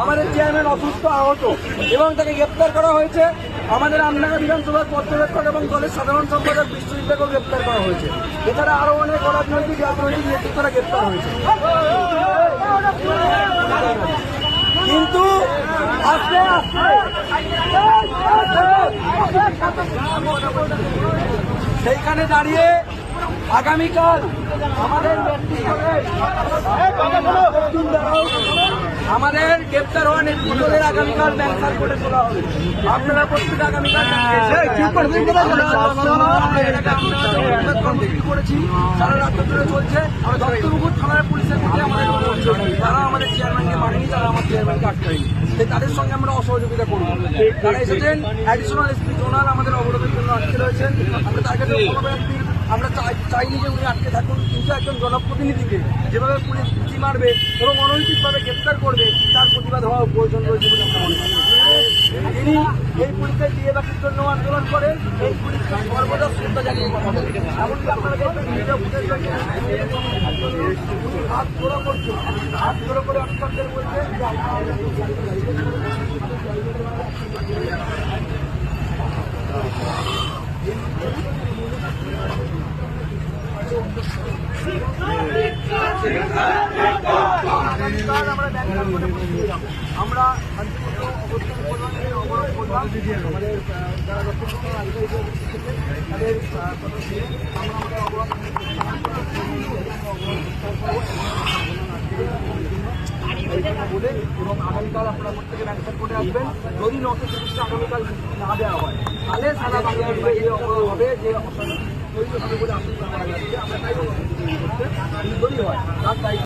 আমাদের চেয়ারম্যান অসুস্থ আহত এবং তাকে গ্রেপ্তার করা হয়েছে। আমাদের আমডাঙ্গা বিধানসভার পর্যবেক্ষক এবং দলের সাধারণ সম্পাদক বিশ্বজিৎকেও গ্রেপ্তার করা হয়েছে। এছাড়া আরো অনেক রাজনৈতিক নেতৃত্বরা গ্রেপ্তার হয়েছে। কিন্তু আস্তে আস্তে সেইখানে দাঁড়িয়ে আগামীকাল আমাদের গ্রেপ্তার হওয়া নেতৃত্বদের আগামীকাল ব্যাংকার কোর্টে তোলা হবে। আপনারা প্রত্যেকে আগামীকাল করেছি, সারা রাত ধরে চলছে। দত্তপুকুর থানার পুলিশের মধ্যে আমাদের তারা আমাদের চেয়ারম্যানকে মানেনি, তারা আমার চেয়ারম্যানকে আটকায়নি। তাদের সঙ্গে আমরা অসহযোগিতা করবো। তারা এসেছেন অ্যাডিশনাল এসপি জোনাল আমাদের অবরোধের জন্য আটকে রয়েছেন। আমরা তার কাছে আমরা চাইনি যে উনি আটকে থাকুন, কিন্তু একজন জনপ্রতিনিধিকে যেভাবে পুলিশ গুলি মারবে এবং অনৈতিকভাবে গ্রেপ্তার করবে তার প্রতিবাদ হওয়া প্রয়োজন রয়েছে বলে আমরা মনে করি। তিনি এই পুলিশের দিয়ে বাকির জন্য আন্দোলন করেন, এই পুলিশকে সর্বদা শ্রদ্ধা জানিয়ে কথা বলেন। এমনকি আপনারা দেখবেন হাত জোড়ো করছে, হাত জোড়ো করে অফিসারদের বলছে আমরা অবরোধ করলাম। আমাদের যারা তাদের বলে এবং আগামীকাল আপনারা প্রত্যেকে ব্যাংকার কোর্টে আসবেন। যদি নতুন জিনিসটা আগামীকাল না দেওয়া হয় তাহলে সারা বাংলার বাইরে অবরোধ হবে, যে তৈরি হবে বলে আশঙ্কা করা যাচ্ছে। আমরা তাই যদি হয় তার দায়িত্ব